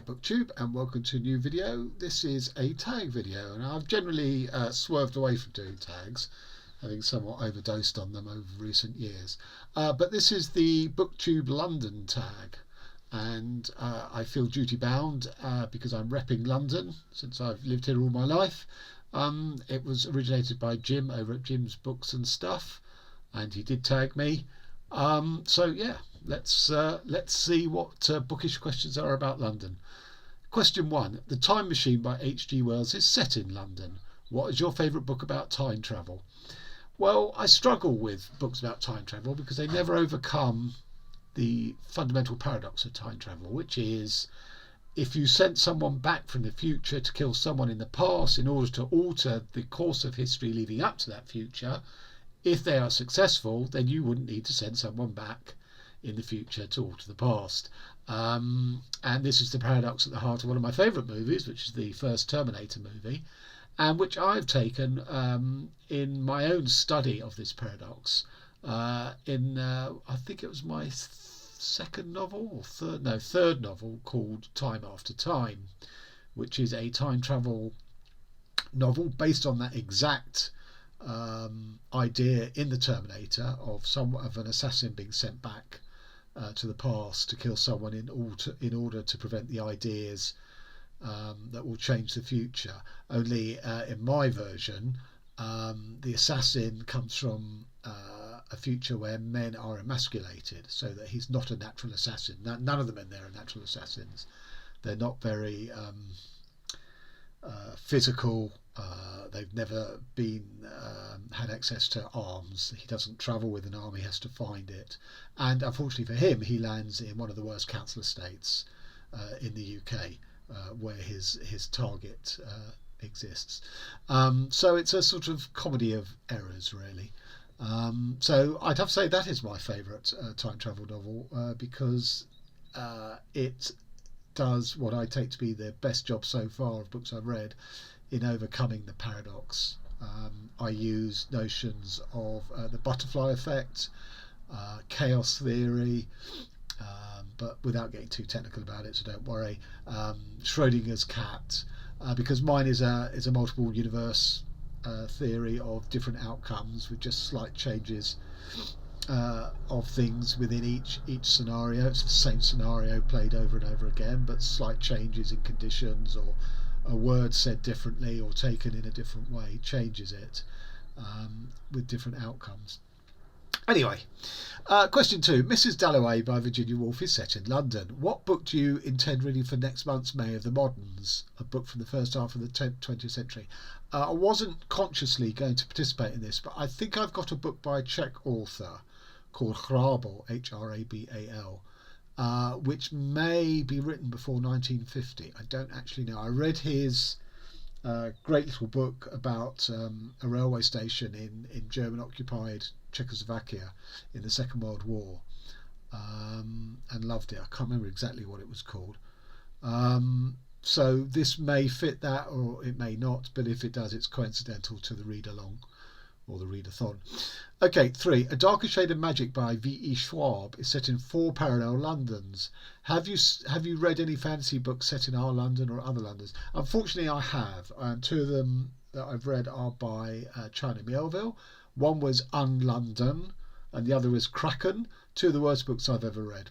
Booktube, and welcome to a new video. This is a tag video, and I've generally swerved away from doing tags, having somewhat overdosed on them over recent years. But this is the Booktube London Tag, and I feel duty bound because I'm repping London since I've lived here all my life. It was originated by Jim over at Jim's Books and Stuff, and he did tag me. So yeah, let's see what bookish questions are about London. Question 1. The Time Machine by H.G. Wells is set in London. What is your favourite book about time travel? Well, I struggle with books about time travel because they never overcome the fundamental paradox of time travel, which is if you sent someone back from the future to kill someone in the past in order to alter the course of history leading up to that future, if they are successful, then you wouldn't need to send someone back in the future to alter the past. And this is the paradox at the heart of one of my favourite movies, which is the first Terminator movie, and which I've taken in my own study of this paradox I think it was my second novel or third novel called Time After Time, which is a time travel novel based on that exact idea in the Terminator of an assassin being sent back to the past to kill someone in order to prevent the ideas that will change the future. Only in my version, the assassin comes from a future where men are emasculated, so that he's not a natural assassin. None of the men there are natural assassins. They're not very physical. They've never had access to arms. He doesn't travel with an arm, he has to find it. And unfortunately for him, he lands in one of the worst council estates in the UK, where his target exists. So it's a sort of comedy of errors, really. So I'd have to say that is my favourite time travel novel because it does what I take to be the best job so far of books I've read in overcoming the paradox. I use notions of the butterfly effect, chaos theory, but without getting too technical about it, so don't worry. Schrodinger's cat, because mine is a multiple universe theory of different outcomes with just slight changes of things within each scenario. It's the same scenario played over and over again, but slight changes in conditions or a word said differently or taken in a different way changes it with different outcomes. Anyway, question 2. Mrs. Dalloway by Virginia Woolf is set in London. What book do you intend reading for next month's May of the Moderns, a book from the first half of the 20th century? I wasn't consciously going to participate in this, but I think I've got a book by a Czech author called Hrabal, Hrabal, which may be written before 1950. I don't actually know. I read his great little book about a railway station in German-occupied Czechoslovakia in the Second World War, and loved it. I can't remember exactly what it was called. So this may fit that or it may not, but if it does, it's coincidental to the read-along or the read-a-thon. Okay, 3. A Darker Shade of Magic by V E Schwab is set in 4 parallel Londons. Have you read any fantasy books set in our London or other Londons? Unfortunately, I have. 2 of them that I've read are by China Miéville. One was Un-London and the other was Kraken. 2 of the worst books I've ever read.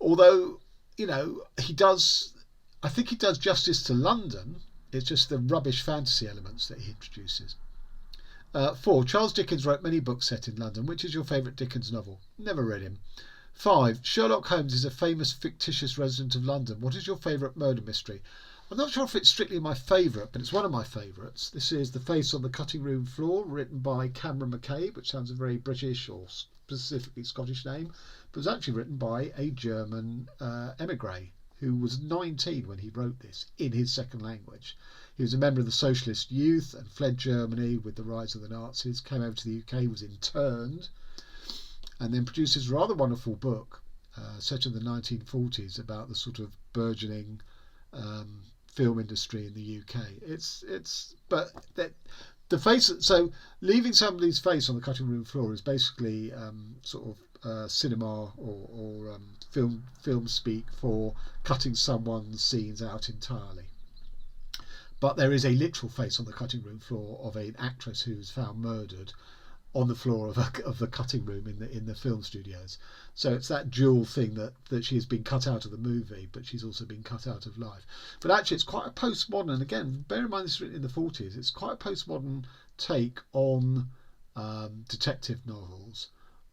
Although, I think he does justice to London. It's just the rubbish fantasy elements that he introduces. 4. Charles Dickens wrote many books set in London. Which is your favourite Dickens novel? Never read him. 5. Sherlock Holmes is a famous fictitious resident of London. What is your favourite murder mystery? I'm not sure if it's strictly my favourite, but it's one of my favourites. This is The Face on the Cutting Room Floor, written by Cameron McCabe, which sounds a very British or specifically Scottish name, but was actually written by a German emigre who was 19 when he wrote this in his second language. He was a member of the Socialist Youth and fled Germany with the rise of the Nazis, came over to the UK, was interned, and then produced this rather wonderful book set in the 1940s about the sort of burgeoning film industry in the UK. So leaving somebody's face on the cutting room floor is basically sort of cinema or film speak for cutting someone's scenes out entirely. But there is a literal face on the cutting room floor of an actress who's found murdered on the floor of the cutting room in the film studios. So it's that dual thing that she's been cut out of the movie, but she's also been cut out of life. But actually, it's quite a postmodern, and again, bear in mind this is written in the 40s. It's quite a postmodern take on detective novels.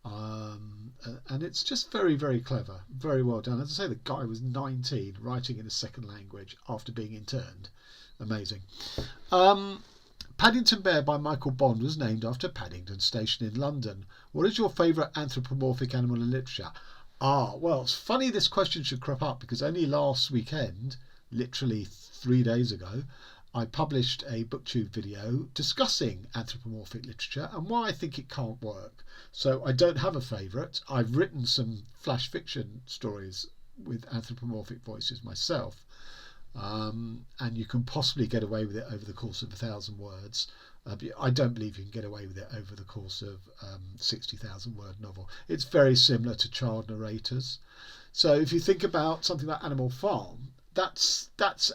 And it's just very, very clever, very well done. As I say, the guy was 19, writing in a second language after being interned. Amazing. Paddington Bear by Michael Bond was named after Paddington Station in London. What is your favourite anthropomorphic animal in literature? Well, it's funny this question should crop up because only last weekend, literally 3 days ago, I published a Booktube video discussing anthropomorphic literature and why I think it can't work. So I don't have a favourite. I've written some flash fiction stories with anthropomorphic voices myself. And you can possibly get away with it over the course of 1,000 words. I don't believe you can get away with it over the course of 60,000 word novel. It's very similar to child narrators. So if you think about something like Animal Farm, that's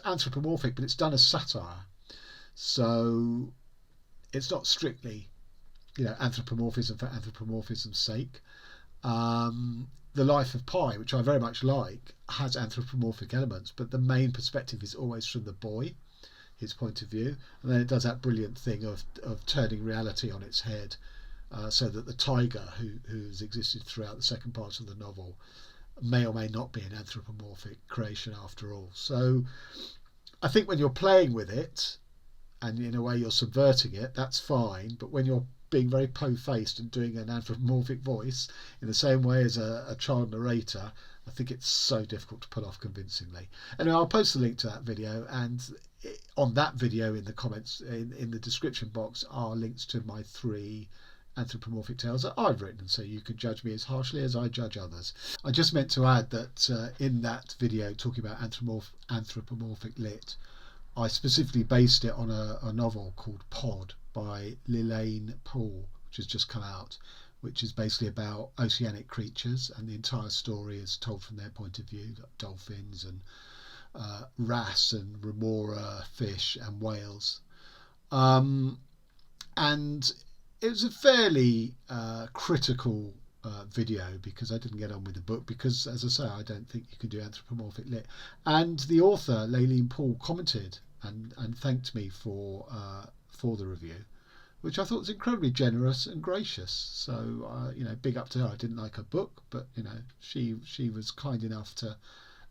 anthropomorphic, but it's done as satire. So it's not strictly, anthropomorphism for anthropomorphism's sake. The Life of Pi, which I very much like, has anthropomorphic elements, but the main perspective is always from the boy, his point of view, and then it does that brilliant thing of turning reality on its head, so that the tiger who's existed throughout the second part of the novel may or may not be an anthropomorphic creation after all. So I think when you're playing with it and in a way you're subverting it, that's fine, but when you're being very po-faced and doing an anthropomorphic voice in the same way as a child narrator, I think it's so difficult to pull off convincingly. Anyway, I'll post the link to that video, and on that video in the comments, in the description box, are links to my 3 anthropomorphic tales that I've written, so you can judge me as harshly as I judge others. I just meant to add that in that video talking about anthropomorphic lit, I specifically based it on a novel called Pod by Lillian Poole, which has just come out, which is basically about oceanic creatures, and the entire story is told from their point of view, like dolphins and wrasse and remora fish and whales. And it was a fairly critical video because I didn't get on with the book because, as I say, I don't think you can do anthropomorphic lit. And the author, Lillian Poole, commented and thanked me for the review, which I thought was incredibly generous and gracious. So, big up to her. I didn't like her book, but, she was kind enough to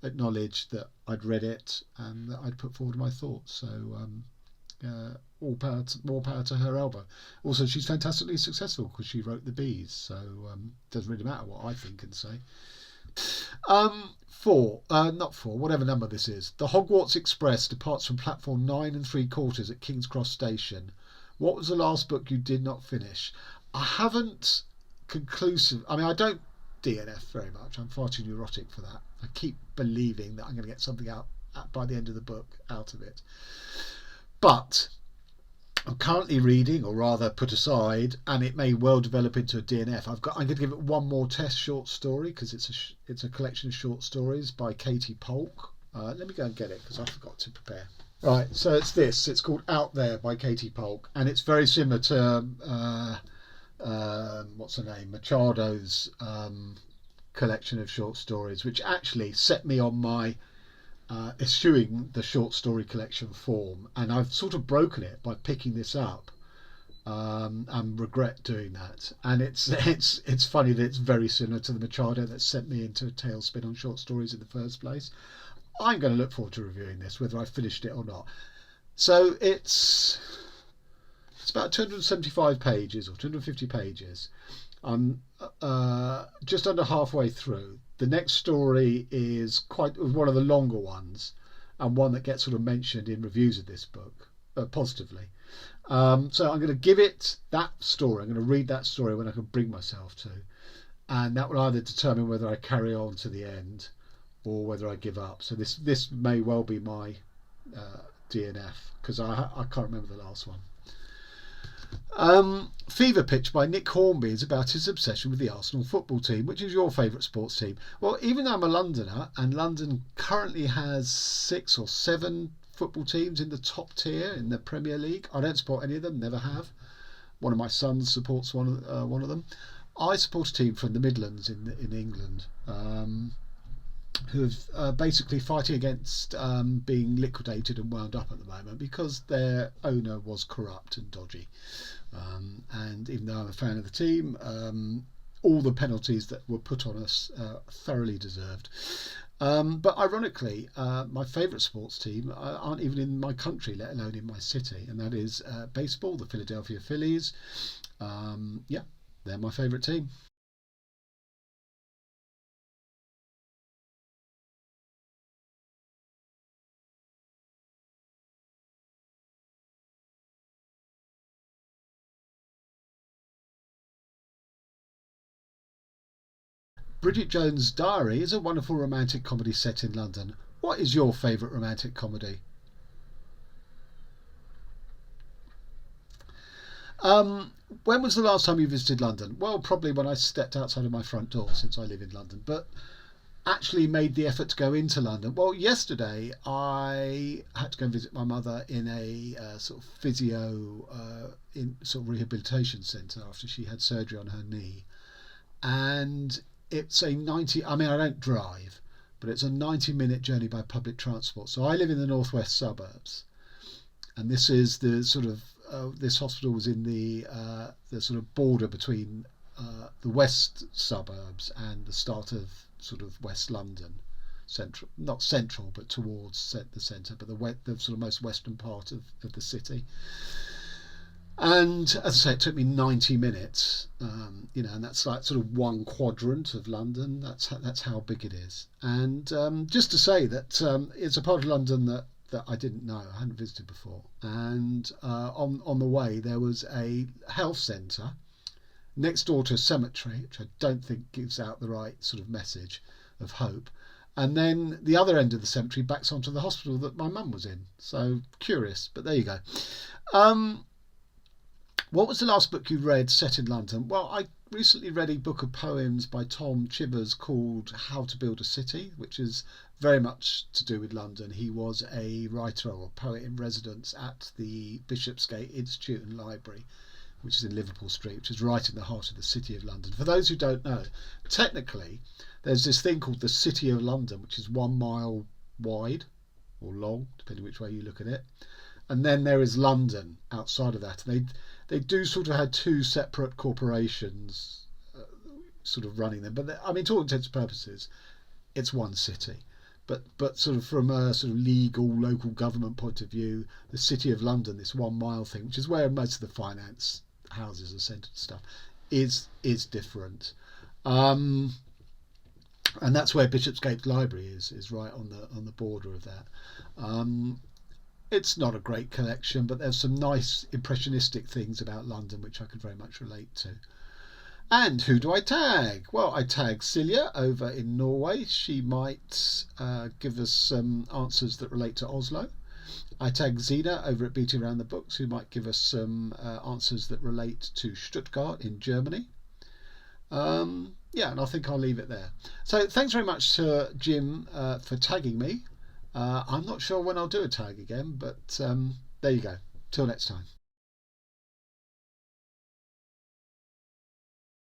acknowledge that I'd read it and that I'd put forward my thoughts. So, more power to her elbow. Also, she's fantastically successful because she wrote The Bees, so doesn't really matter what I think and say. 4, not 4, whatever number this is. The Hogwarts Express departs from platform 9 3/4 at King's Cross Station. What was the last book you did not finish? I haven't I don't DNF very much. I'm far too neurotic for that. I keep believing that I'm going to get something out by the end of the book out of it. But I'm currently reading, or rather put aside, and it may well develop into a DNF. I'm going to give it one more test short story because it's a collection of short stories by Katie Polk. Let me go and get it because I forgot to prepare. Right, so it's called Out There by Katie Polk, and it's very similar to what's her name, Machado's collection of short stories, which actually set me on my eschewing the short story collection form, and I've sort of broken it by picking this up, and regret doing that. And it's funny that it's very similar to the Machado that sent me into a tailspin on short stories in the first place. I'm going to look forward to reviewing this, whether I finished it or not. So it's about 275 pages or 250 pages. I'm just under halfway through. The next story is quite one of the longer ones, and one that gets sort of mentioned in reviews of this book positively. So I'm going to give it that story. I'm going to read that story when I can bring myself to, and that will either determine whether I carry on to the end or whether I give up. So this may well be my DNF because I can't remember the last one. Fever Pitch by Nick Hornby is about his obsession with the Arsenal football team. Which is your favourite sports team? Well, even though I'm a Londoner, and London currently has 6 or 7 football teams in the top tier in the Premier League, I don't support any of them, never have. One of my sons supports one of them. I support a team from the Midlands in England, who are basically fighting against being liquidated and wound up at the moment because their owner was corrupt and dodgy. And even though I'm a fan of the team, all the penalties that were put on us thoroughly deserved. But ironically, my favourite sports team aren't even in my country, let alone in my city, and that is baseball, the Philadelphia Phillies. Yeah, they're my favourite team. Bridget Jones' Diary is a wonderful romantic comedy set in London. What is your favourite romantic comedy? When was the last time you visited London? Well, probably when I stepped outside of my front door, since I live in London. But actually made the effort to go into London. Well, yesterday I had to go and visit my mother in a sort of physio, in sort of rehabilitation centre after she had surgery on her knee, and it's a 90. I mean, I don't drive, but it's a 90-minute journey by public transport. So I live in the northwest suburbs, and this is the sort of this hospital was in the sort of border between the west suburbs and the start of sort of West London, central, not central, but towards the centre, but the sort of most western part of the city. And as I say, it took me 90 minutes, and that's like sort of one quadrant of London. That's how big it is. And just to say that it's a part of London that I didn't know, I hadn't visited before. And on the way, there was a health centre next door to a cemetery, which I don't think gives out the right sort of message of hope. And then the other end of the cemetery backs onto the hospital that my mum was in. So curious, but there you go. What was the last book you read set in London? Well, I recently read a book of poems by Tom Chivers called How to Build a City, which is very much to do with London. He was a writer or poet in residence at the Bishopsgate Institute and Library, which is in Liverpool Street, which is right in the heart of the City of London. For those who don't know, technically there's this thing called the City of London, which is 1 mile wide or long, depending which way you look at it. And then there is London outside of that. They do sort of have 2 separate corporations sort of running them. But I mean, to all intents and purposes, it's one city. But sort of from a sort of legal local government point of view, the City of London, this 1 mile thing, which is where most of the finance houses are centred and stuff, is different. And that's where Bishopsgate Library is right on the border of that. It's not a great collection, but there's some nice impressionistic things about London which I could very much relate to. And who do I tag? Well, I tag Celia over in Norway. She might give us some answers that relate to Oslo. I tag Zena over at Beating Around the Books, who might give us some answers that relate to Stuttgart in Germany. Yeah, and I think I'll leave it there. So thanks very much to Jim for tagging me. I'm not sure when I'll do a tag again, but there you go. Till next time.